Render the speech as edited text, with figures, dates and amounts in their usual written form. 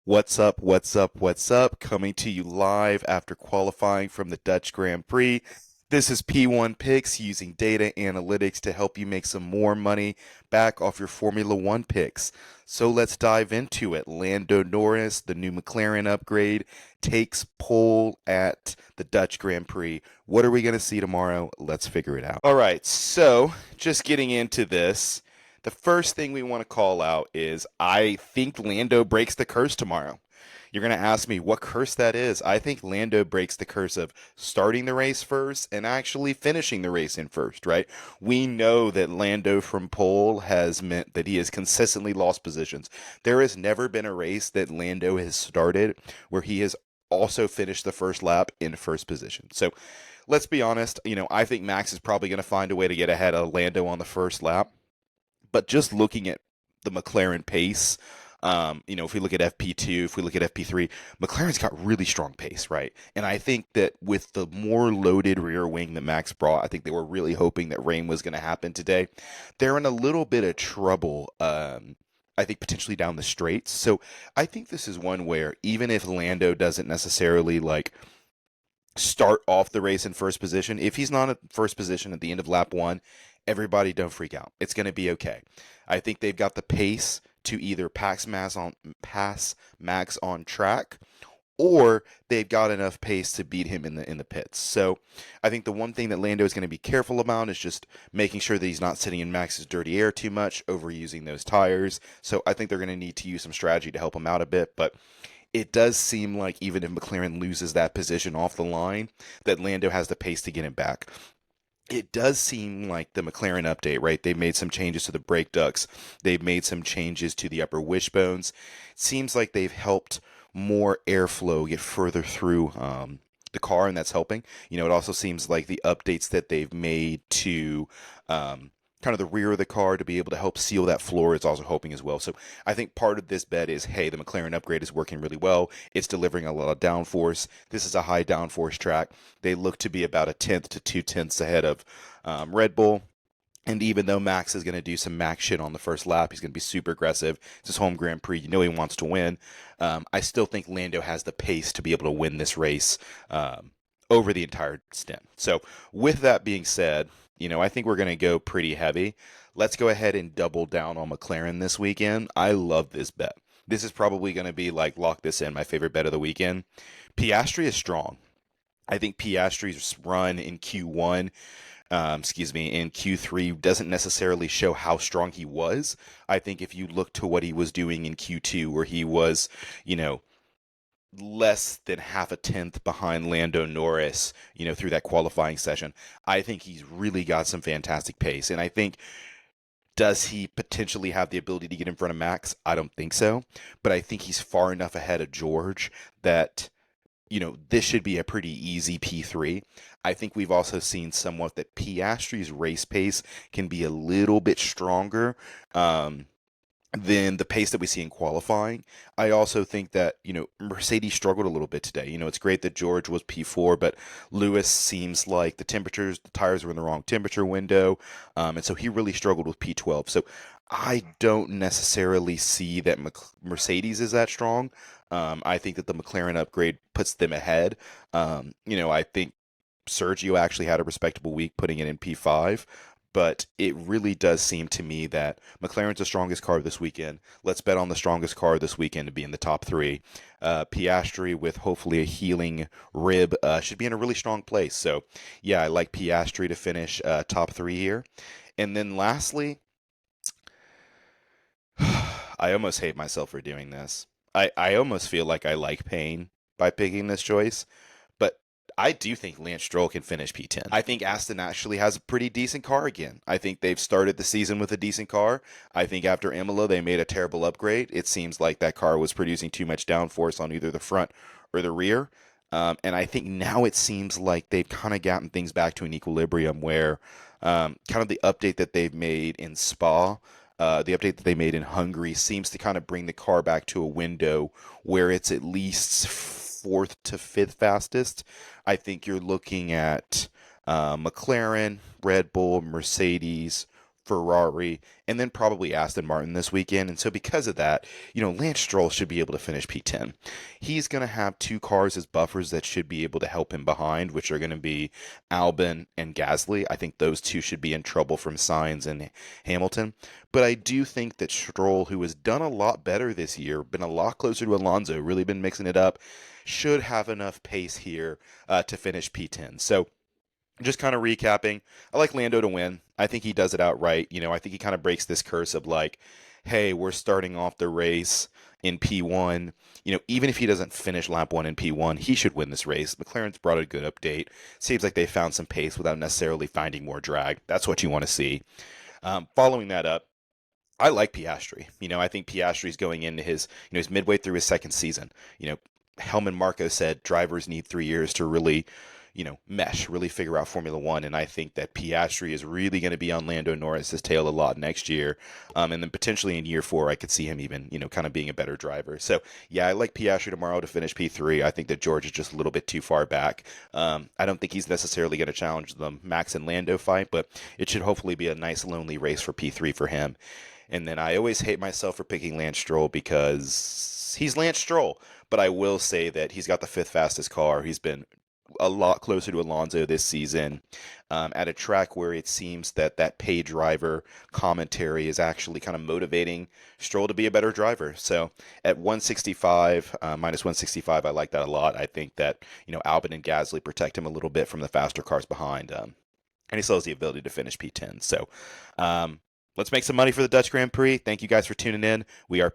What's up? What's up? What's up? Coming to you live after qualifying from the Dutch Grand Prix. This is P1 Picks using data analytics to help you make some more money back off your Formula One picks. So let's dive into it. Lando Norris, the new McLaren upgrade, takes pole at the Dutch Grand Prix. What are we going to see tomorrow? Let's figure it out. All right, so just getting into this. The first thing we want to call out is I think Lando breaks the curse tomorrow. You're going to ask me what curse that is. I think Lando breaks the curse of starting the race first and actually finishing the race in first, right? We know that Lando from pole has meant that he has consistently lost positions. There has never been a race that Lando has started where he has also finished the first lap in first position. So let's be honest, I think Max is probably going to find a way to get ahead of Lando on the first lap. But just looking at the McLaren pace, if we look at FP2, if we look at FP3, McLaren's got really strong pace, right? And I think that with the more loaded rear wing that Max brought, I think they were really hoping that rain was going to happen today. They're in a little bit of trouble. I think potentially down the straights. So I think this is one where even if Lando doesn't necessarily like start off the race in first position, if he's not at first position at the end of lap one, everybody don't freak out. It's going to be okay. I think they've got the pace to either pass Max on track, or they've got enough pace to beat him in the pits. So I think the one thing that Lando is going to be careful about is just making sure that he's not sitting in Max's dirty air too much, overusing those tires. So I think they're going to need to use some strategy to help him out a bit, but it does seem like even if McLaren loses that position off the line, that Lando has the pace to get him back. It does seem like the McLaren update, right? They've made some changes to the brake ducts. They've made some changes to the upper wishbones. It seems like they've helped more airflow get further through the car, and that's helping. It also seems like the updates that they've made to kind of the rear of the car to be able to help seal that floor is also helping as well. So I think part of this bet is, hey, the McLaren upgrade is working really well. It's delivering a lot of downforce. This is a high downforce track. They look to be about a tenth to 2/10 ahead of Red Bull. And even though Max is going to do some Max shit on the first lap, he's going to be super aggressive. It's his home Grand Prix. He wants to win. I still think Lando has the pace to be able to win this race over the entire stint. So, with that being said, I think we're going to go pretty heavy. Let's go ahead and double down on McLaren this weekend. I love this bet. This is probably going to be like, lock this in, my favorite bet of the weekend. Piastri is strong. I think Piastri's run in Q1, in Q3 doesn't necessarily show how strong he was. I think if you look to what he was doing in Q2, where he was, less than half a tenth behind Lando Norris, through that qualifying session, I think he's really got some fantastic pace. And I think, does he potentially have the ability to get in front of Max? I don't think so. But I think he's far enough ahead of George that this should be a pretty easy P3. I think we've also seen somewhat that Piastri's race pace can be a little bit stronger than the pace that we see in qualifying. I also think that, Mercedes struggled a little bit today. It's great that George was P4, but Lewis seems like the tires were in the wrong temperature window. And so he really struggled with P12. So I don't necessarily see that Mercedes is that strong. I think that the McLaren upgrade puts them ahead. I think Sergio actually had a respectable week putting it in P5, but it really does seem to me that McLaren's the strongest car this weekend. Let's bet on the strongest car this weekend to be in the top three. Piastri, with hopefully a healing rib, should be in a really strong place. So, yeah, I like Piastri to finish top three here. And then lastly, I almost hate myself for doing this. I almost feel like I like pain by picking this choice, but I do think Lance Stroll can finish P10. I think Aston actually has a pretty decent car again. I think they've started the season with a decent car. I think after Imola, they made a terrible upgrade. It seems like that car was producing too much downforce on either the front or the rear. And I think now it seems like they've kind of gotten things back to an equilibrium where kind of the update that they've made in Spa, the update that they made in Hungary seems to kind of bring the car back to a window where it's at least fourth to fifth fastest. I think you're looking at McLaren, Red Bull, Mercedes, Ferrari, and then probably Aston Martin this weekend. And so because of that, Lance Stroll should be able to finish P10. He's going to have two cars as buffers that should be able to help him behind, which are going to be Albon and Gasly. I think those two should be in trouble from Sainz and Hamilton. But I do think that Stroll, who has done a lot better this year, been a lot closer to Alonso, really been mixing it up, should have enough pace here to finish P10. So just kind of recapping, I like Lando to win. I think he does it outright. I think he kind of breaks this curse of like, hey, we're starting off the race in P1. Even if he doesn't finish lap one in P1, he should win this race. McLaren's brought a good update. Seems like they found some pace without necessarily finding more drag. That's what you want to see. Following that up, I like Piastri. I think Piastri's going into he's midway through his second season. Helmut Marko said drivers need 3 years to really mesh, really figure out Formula One. And I think that Piastri is really going to be on Lando Norris's tail a lot next year. And then potentially in year 4, I could see him even, kind of being a better driver. So, yeah, I like Piastri tomorrow to finish P3. I think that George is just a little bit too far back. I don't think he's necessarily going to challenge the Max and Lando fight, but it should hopefully be a nice, lonely race for P3 for him. And then I always hate myself for picking Lance Stroll because he's Lance Stroll. But I will say that he's got the 5th fastest car. He's been a lot closer to Alonso this season at a track where it seems that pay driver commentary is actually kind of motivating Stroll to be a better driver. So at 165, minus 165, I like that a lot. I think that, Albon and Gasly protect him a little bit from the faster cars behind. And he still has the ability to finish P10. So let's make some money for the Dutch Grand Prix. Thank you guys for tuning in. We are